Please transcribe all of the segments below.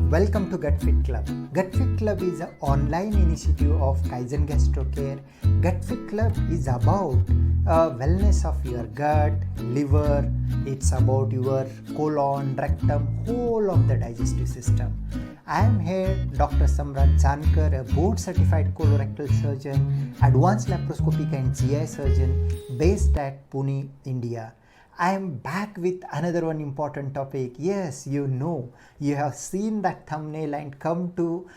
Welcome to Gut Fit Club. Gut Fit Club is an online initiative of Kaizen Gastrocare. Gut Fit Club is about wellness of your gut, liver. It's about your colon, rectum, whole of the digestive system. I am here, Dr. Samrat Jankar, a board-certified colorectal surgeon, advanced laparoscopic and GI surgeon based at Pune, India. I am back with another one important topic. Yes, you have seen that thumbnail and come to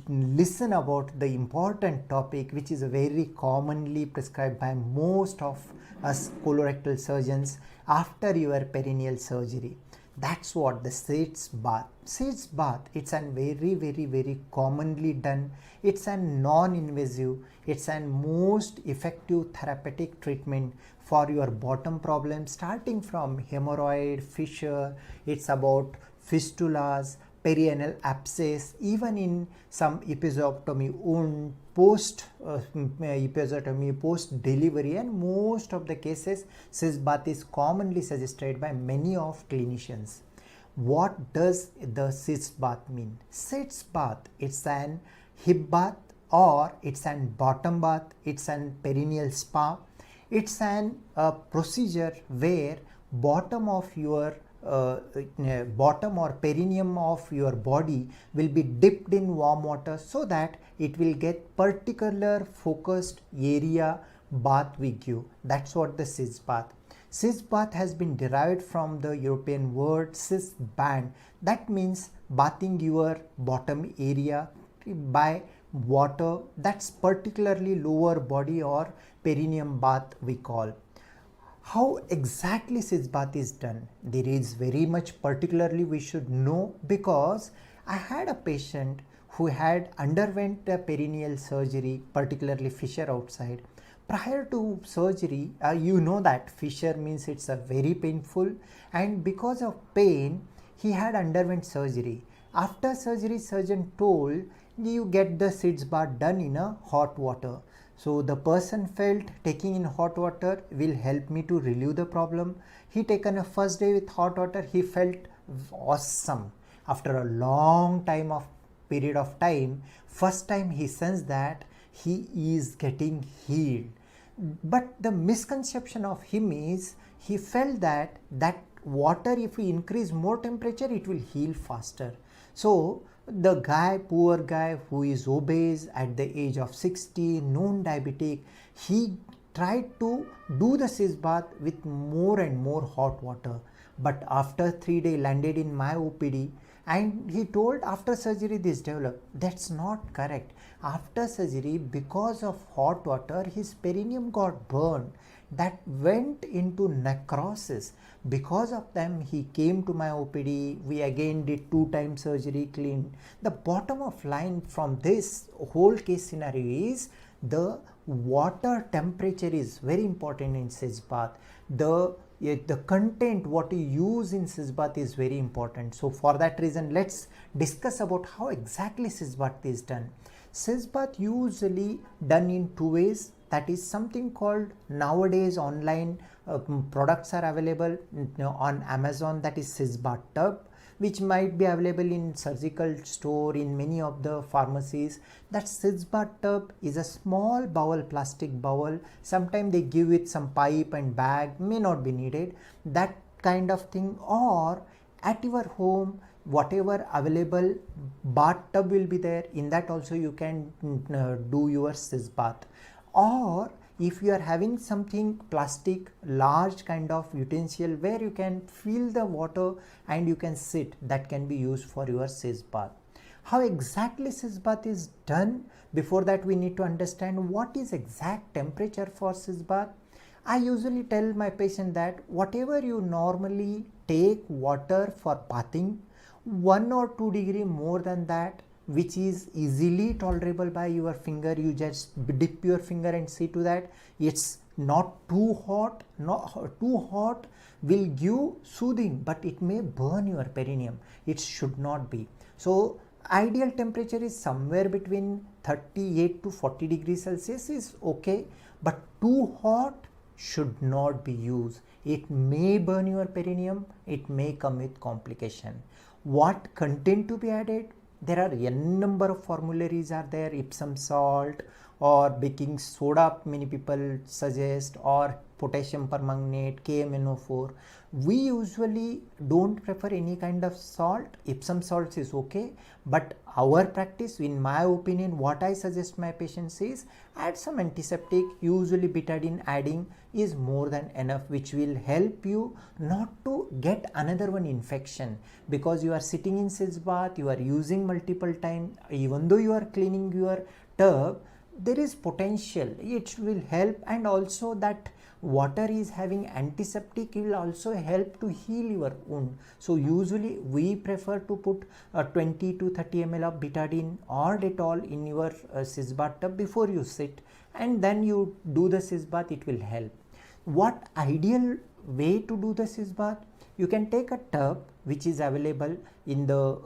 listen about the important topic which is very commonly prescribed by most of us colorectal surgeons after your perineal surgery. That's what the Sitz Bath. Sitz Bath, it's a very commonly done. It's a non-invasive, it's a most effective therapeutic treatment for your bottom problem, starting from hemorrhoid, fissure. It's about fistulas, perianal abscess, even in some episiotomy wound, post episiotomy, post delivery, and most of the cases Sitz Bath is commonly suggested by many of clinicians. What does the Sitz Bath mean? Sitz Bath, it's an hip bath or it's an bottom bath, it's an perineal spa. It's an procedure where bottom of your bottom or perineum of your body will be dipped in warm water so that it will get particular focused area bath we give. That's what the Sitz Bath. Sitz Bath has been derived from the European word Sitz Bath. That means bathing your bottom area by water, that's particularly lower body or perineum bath we call. How exactly Sitz Bath is done? There is very much particularly we should know, because I had a patient who had underwent a perineal surgery, particularly fissure outside. Prior to surgery, you know that fissure means it's a very painful, and because of pain he had underwent surgery. After surgery, surgeon told you get the Sitz Bath done in a hot water. So the person felt taking in hot water will help me to relieve the problem. He taken a first day with hot water, he felt awesome. After a long period of time, first time he sensed that he is getting healed. But the misconception of him is he felt that water, if we increase more temperature, it will heal faster. So the poor guy who is obese at the age of 60, known diabetic, he tried to do the Sitz Bath with more and more hot water. But after 3 days landed in my OPD, and he told after surgery this developed. That's not correct. After surgery, because of hot water, his perineum got burned. That went into necrosis. Because of them, he came to my OPD. We again did 2 times surgery, cleaned. The bottom of line from this whole case scenario is the water temperature is very important in Sitz Bath. The content what you use in Sitz Bath is very important. So for that reason, let's discuss about how exactly Sitz Bath is done. Sitz Bath usually done in 2 ways. That is something called nowadays online products are available on Amazon, that is Sitz Bath tub, which might be available in surgical store, in many of the pharmacies. That Sitz Bath tub is a small bowl, plastic bowl. Sometimes they give it some pipe and bag, may not be needed, that kind of thing. Or at your home, whatever available bathtub will be there, in that also you can do your Sitz Bath. Or if you are having something plastic, large kind of utensil where you can fill the water and you can sit, that can be used for your Sitz Bath. How exactly Sitz Bath is done? Before that, we need to understand what is exact temperature for Sitz Bath. I usually tell my patient that whatever you normally take water for bathing, 1 or 2 degree more than that, which is easily tolerable by your finger, you just dip your finger and see to that. It's not too hot. Too hot will give soothing, but it may burn your perineum. It should not be. So ideal temperature is somewhere between 38 to 40 degrees Celsius is okay, but too hot should not be used. It may burn your perineum, it may come with complication. What content to be added? There are n number of formularies are there. Epsom salt or baking soda many people suggest, or potassium permanganate, KMNO4. We usually don't prefer any kind of salt. Epsom salts is okay, but our practice, in my opinion, what I suggest my patients is add some antiseptic. Usually betadine adding is more than enough, which will help you not to get another one infection, because you are sitting in Sitz Bath, you are using multiple times, even though you are cleaning your tub, there is potential it will help. And also that water is having antiseptic, it will also help to heal your wound. So usually we prefer to put 20 to 30 ml of betadine or Dettol in your Sitz Bath tub before you sit, and then you do the Sitz Bath. It will help. What ideal way to do the Sitz Bath? You can take a tub which is available in the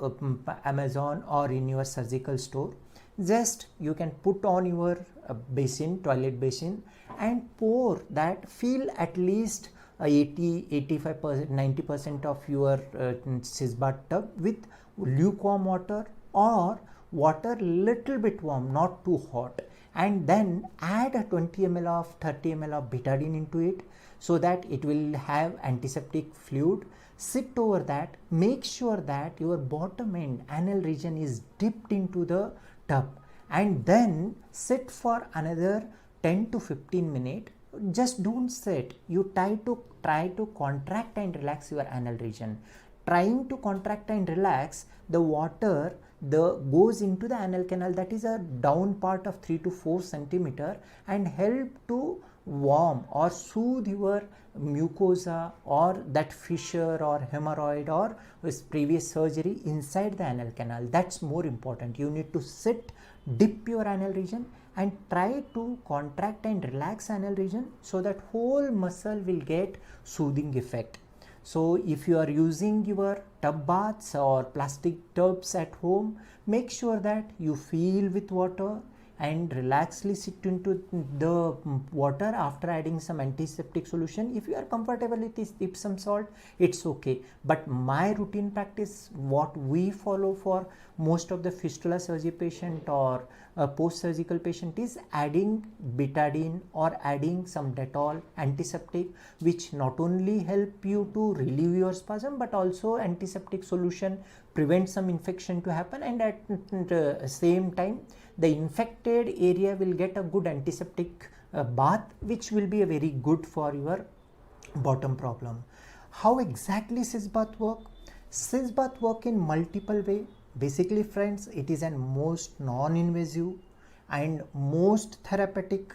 Amazon or in your surgical store. Just you can put on your basin, toilet basin, and pour that. Fill at least 80-85%, 90% of your Sitz Bath tub with lukewarm water or water little bit warm, not too hot, and then add a 20 ml of 30 ml of betadine into it, so that it will have antiseptic fluid. Sit over that. Make sure that your bottom end anal region is dipped into the tub, and then sit for another 10 to 15 minutes. Just don't sit. You try to contract and relax your anal region. Trying to contract and relax, the water goes into the anal canal, that is a down part of 3 to 4 centimeter, and help to warm or soothe your mucosa or that fissure or hemorrhoid or previous surgery inside the anal canal. That's more important. You need to sit, dip your anal region, and try to contract and relax anal region, so that whole muscle will get soothing effect. So if you are using your tub baths or plastic tubs at home, make sure that you fill with water and relaxedly sit into the water after adding some antiseptic solution. If you are comfortable with this Epsom salt, it's okay. But my routine practice, what we follow for most of the fistula surgery patient or post-surgical patient, is adding betadine or adding some Dettol antiseptic, which not only help you to relieve your spasm, but also antiseptic solution prevents some infection to happen, and at the same time the infected area will get a good antiseptic bath, which will be a very good for your bottom problem. How exactly Sitz Bath work? Sitz Bath work in multiple way. Basically friends, it is a most non-invasive and most therapeutic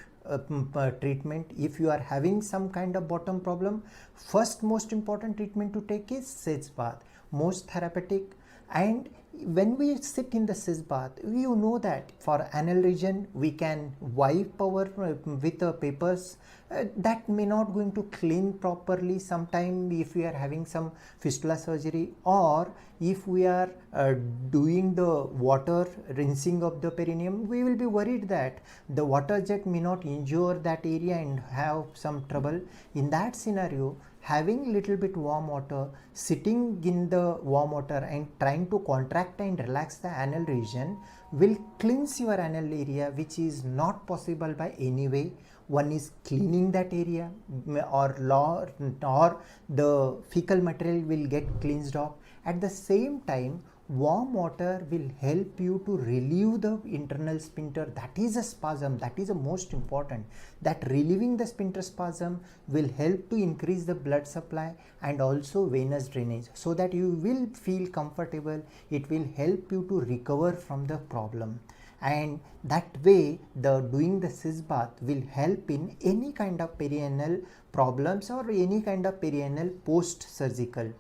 treatment. If you are having some kind of bottom problem, first most important treatment to take is Sitz Bath, most therapeutic. And when we sit in the Sitz Bath, you know that for anal region we can wipe our with papers. That may not going to clean properly sometime if we are having some fistula surgery, or if we are doing the water rinsing of the perineum, we will be worried that the water jet may not injure that area and have some trouble. In that scenario, having little bit warm water, sitting in the warm water and trying to contract and relax the anal region will cleanse your anal area, which is not possible by any way. One is cleaning that area, or the fecal material will get cleansed off. At the same time, warm water will help you to relieve the internal sphincter. That is a spasm. That is the most important. That relieving the sphincter spasm will help to increase the blood supply and also venous drainage, so that you will feel comfortable. It will help you to recover from the problem. And that way the doing the Sitz Bath will help in any kind of perianal problems or any kind of perianal post-surgical.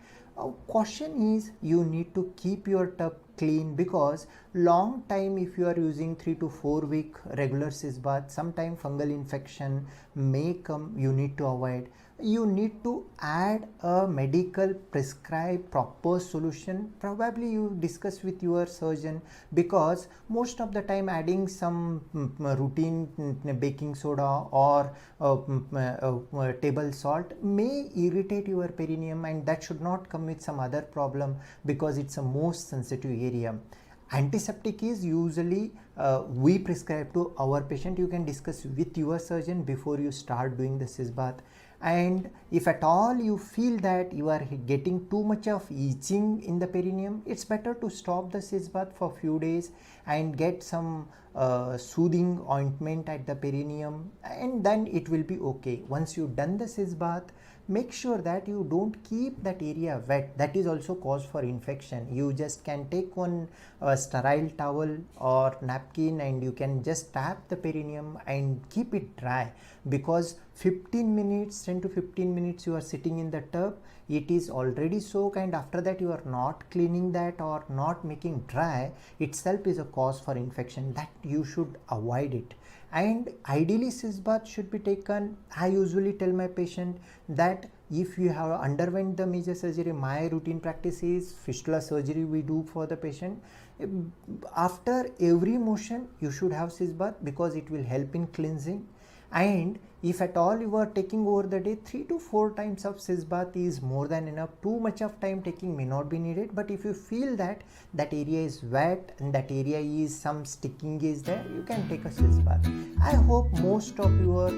Caution is you need to keep your tub clean, because long time if you are using 3 to 4 week regular Sitz Bath, sometime fungal infection may come, you need to avoid. you need to add a medical prescribed proper solution. Probably you discuss with your surgeon, because most of the time adding some routine baking soda or table salt may irritate your perineum, and that should not come with some other problem, because it's a most sensitive area. Antiseptic is usually we prescribe to our patient. You can discuss with your surgeon before you start doing the Sitzbath. And if at all you feel that you are getting too much of itching in the perineum, it's better to stop the Sitzbath for few days and get some soothing ointment at the perineum, and then it will be okay. Once you've done the Sitzbath, make sure that you don't keep that area wet. That is also cause for infection. You just can take one sterile towel or napkin and you can just tap the perineum and keep it dry, because 10 to 15 minutes you are sitting in the tub, it is already soaked, and after that you are not cleaning that or not making dry, itself is a cause for infection. That you should avoid it. And ideally Sitzbath should be taken, I usually tell my patient that if you have underwent the major surgery, my routine practice is fistula surgery we do for the patient. After every motion you should have Sitzbath, because it will help in cleansing. And if at all you are taking over the day, 3 to 4 times of Sitzbath is more than enough. Too much of time taking may not be needed, but if you feel that that area is wet and that area is some sticking is there, you can take a Sitzbath. I hope most of your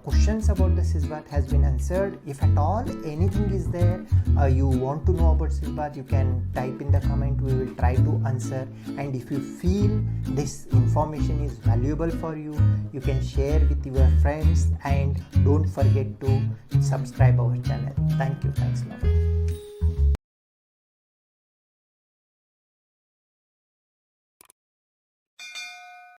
questions about the Sitzbath has been answered. If at all anything is there you want to know about Sitzbath, you can type in the comment. We will try to answer. And if you feel this information is valuable for you, you can share with your friends, and don't forget to subscribe our channel. Thank you. Thanks a lot.